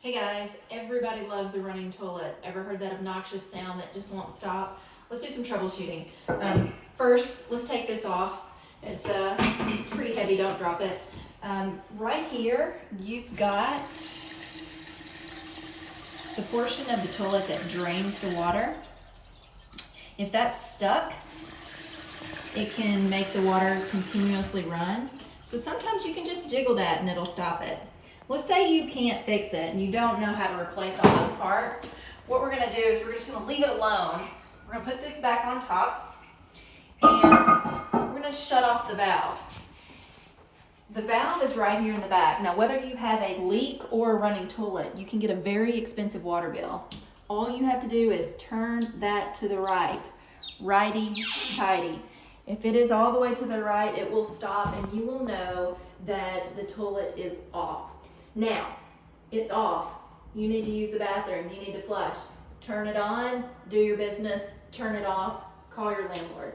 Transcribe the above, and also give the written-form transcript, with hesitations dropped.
Hey guys, everybody loves a running toilet. Ever heard that obnoxious sound that just won't stop? Let's do some troubleshooting. First, let's take this off. It's pretty heavy, don't drop it. Right here, you've got the portion of the toilet that drains the water. If that's stuck, it can make the water continuously run. So sometimes you can just jiggle that and it'll stop it. Let's say you can't fix it and you don't know how to replace all those parts. What we're gonna do is we're just gonna leave it alone. We're gonna put this back on top and we're gonna shut off the valve. The valve is right here in the back. Now, whether you have a leak or a running toilet, you can get a very expensive water bill. All you have to do is turn that to the right, righty-tighty. If it is all the way to the right, it will stop and you will know that the toilet is off. Now, it's off. You need to use the bathroom. You need to flush. Turn it on, do your business, turn it off, call your landlord.